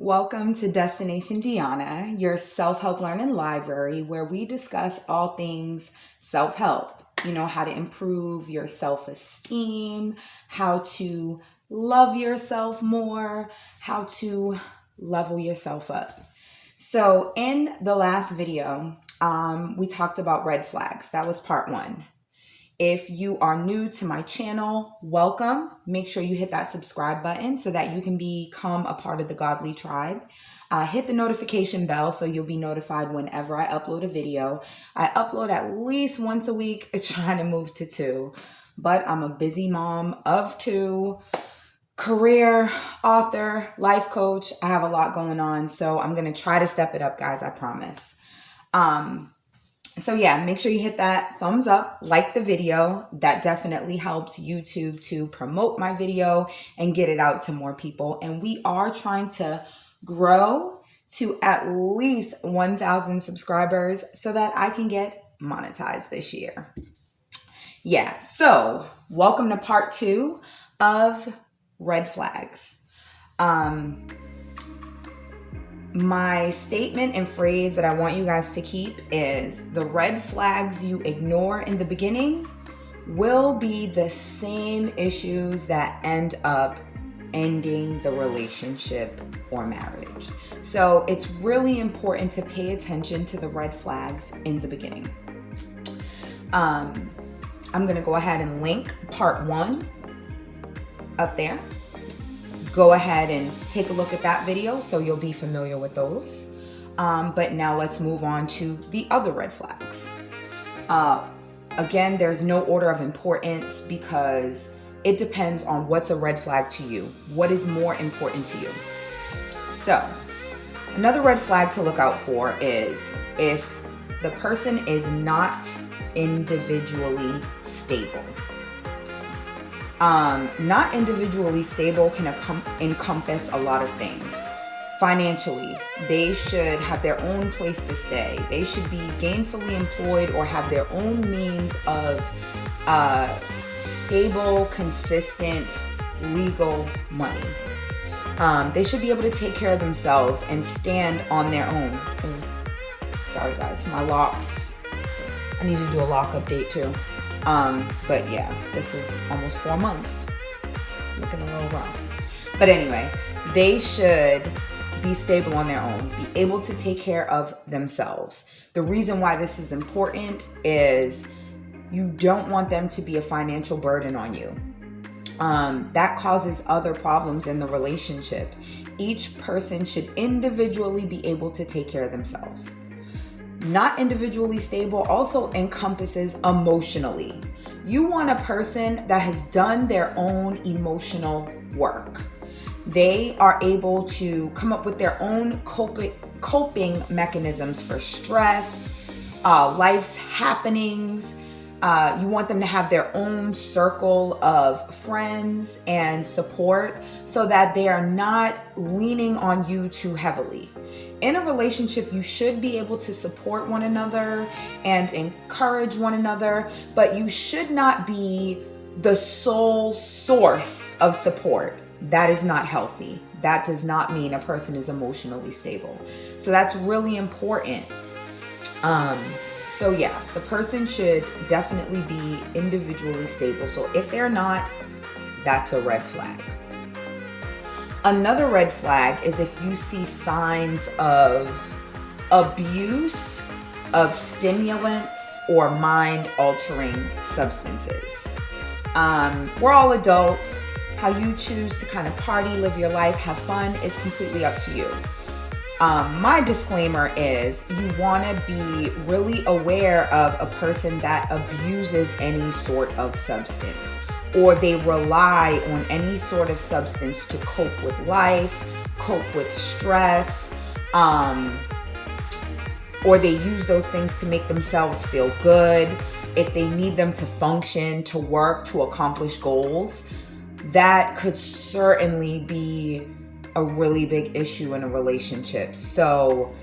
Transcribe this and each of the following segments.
Welcome to Destination Deanna, your self-help learning library where we discuss all things self-help. You know, how to improve your self-esteem, how to love yourself more, how to level yourself up. So in the last video, we talked about red flags. That was part 1. If you are new to my channel, welcome. Make sure you hit that subscribe button so that you can become a part of the Godly Tribe. Hit the notification bell so you'll be notified whenever I upload a video. I upload at least once a week, trying to move to 2. But I'm a busy mom of 2, career, author, life coach. I have a lot going on, so I'm going to try to step it up, guys, I promise. So yeah, make sure you hit that thumbs up, like the video. That definitely helps YouTube to promote my video and get it out to more people. And we are trying to grow to at least 1,000 subscribers so that I can get monetized this year. Yeah, so welcome to part 2 of red flags. My statement and phrase that I want you guys to keep is the red flags you ignore in the beginning will be the same issues that end up ending the relationship or marriage. So it's really important to pay attention to the red flags in the beginning. I'm going to go ahead and link part 1 up there. Go ahead and take a look at that video so you'll be familiar with those. But now let's move on to the other red flags. Again, there's no order of importance because it depends on what's a red flag to you. What is more important to you? So, another red flag to look out for is if the person is not individually stable. Not individually stable can encompass a lot of things. Financially, they should have their own place to stay. They should be gainfully employed or have their own means of stable, consistent, legal money. They should be able to take care of themselves and stand on their own. Sorry guys, my locks. I need to do a lock update too. But yeah, this is almost 4 months. Looking a little rough. But anyway, they should be stable on their own, be able to take care of themselves. The reason why this is important is you don't want them to be a financial burden on you. That causes other problems in the relationship. Each person should individually be able to take care of themselves. Not individually stable also encompasses emotionally. You want a person that has done their own emotional work. They are able to come up with their own coping mechanisms for stress, life's happenings. You want them to have their own circle of friends and support so that they are not leaning on you too heavily. In a relationship, you should be able to support one another and encourage one another, but you should not be the sole source of support. That is not healthy. That does not mean a person is emotionally stable. So that's really important. So yeah, the person should definitely be individually stable. So if they're not, that's a red flag. Another red flag is if you see signs of abuse of stimulants or mind-altering substances. We're all adults. How you choose to kind of party, live your life, have fun is completely up to you. My disclaimer is you want to be really aware of a person that abuses any sort of substance, or they rely on any sort of substance to cope with life, cope with stress, or they use those things to make themselves feel good. If they need them to function, to work, to accomplish goals, that could certainly be a really big issue in a relationship. So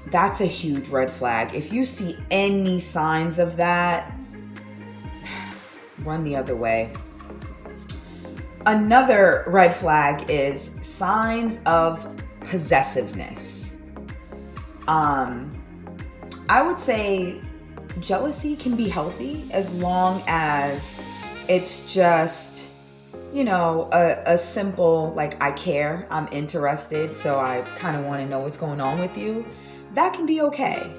that's a huge red flag. If you see any signs of that, run the other way. Another red flag is signs of possessiveness. I would say jealousy can be healthy as long as it's just, you know, a simple, like, I care, I'm interested, so I kind of want to know what's going on with you. That can be okay.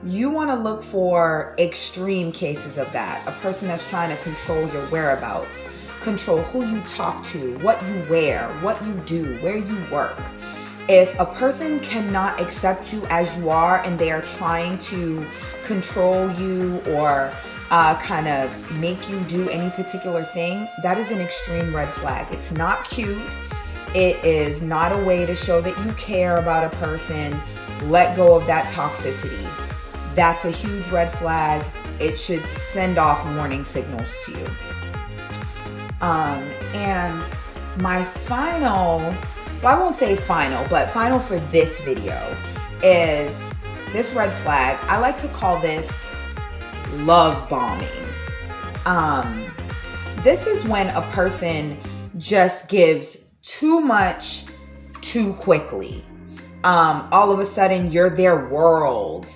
You want to look for extreme cases of that. A person that's trying to control your whereabouts, control who you talk to, what you wear, what you do, where you work. If a person cannot accept you as you are and they are trying to control you or kind of make you do any particular thing, that is an extreme red flag. It's not cute. It is not a way to show that you care about a person. Let go of that toxicity. That's a huge red flag. It should send off warning signals to you. And my final, well, I won't say final, but final for this video is this red flag. I like to call this love bombing. This is when a person just gives too much too quickly. All of a sudden you're their world.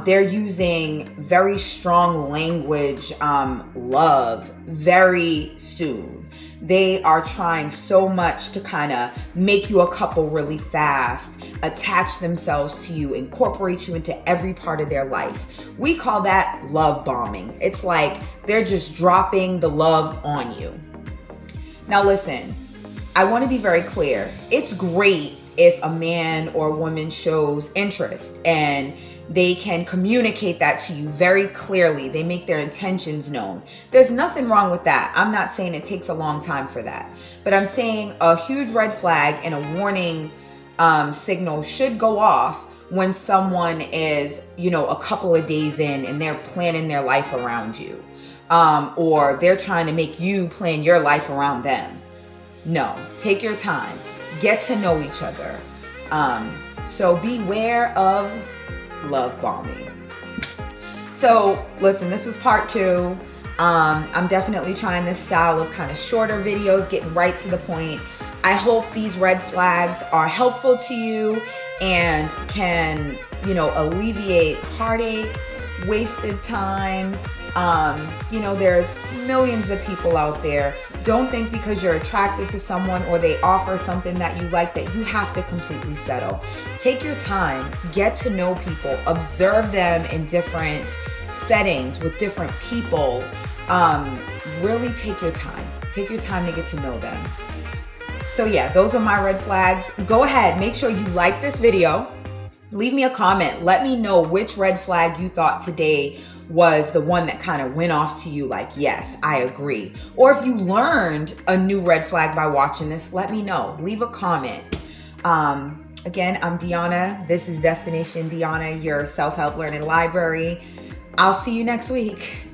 They're using very strong language, love, very soon. They are trying so much to kind of make you a couple really fast, attach themselves to you, incorporate you into every part of their life. We call that love bombing. It's like they're just dropping the love on you. Now listen, I want to be very clear. It's great if a man or woman shows interest and they can communicate that to you very clearly. They make their intentions known. There's nothing wrong with that. I'm not saying it takes a long time for that. But I'm saying a huge red flag and a warning signal should go off when someone is, you know, a couple of days in and they're planning their life around you. Or they're trying to make you plan your life around them. No, take your time. Get to know each other. So beware of love bombing. So listen, this was part 2. I'm definitely trying this style of kind of shorter videos, getting right to the point. I hope these red flags are helpful to you and can, you know, alleviate heartache, wasted time. You know, there's millions of people out there. Don't think because you're attracted to someone or they offer something that you like that you have to completely settle. Take your time, get to know people, observe them in different settings with different people. Really take your time. Take your time to get to know them. So yeah, those are my red flags. Go ahead, make sure you like this video. Leave me a comment. Let me know which red flag you thought today was the one that kind of went off to you like, yes, I agree. Or if you learned a new red flag by watching this, let me know. Leave a comment. Again, I'm Deanna. This is Destination Deanna, your self-help learning library. I'll see you next week.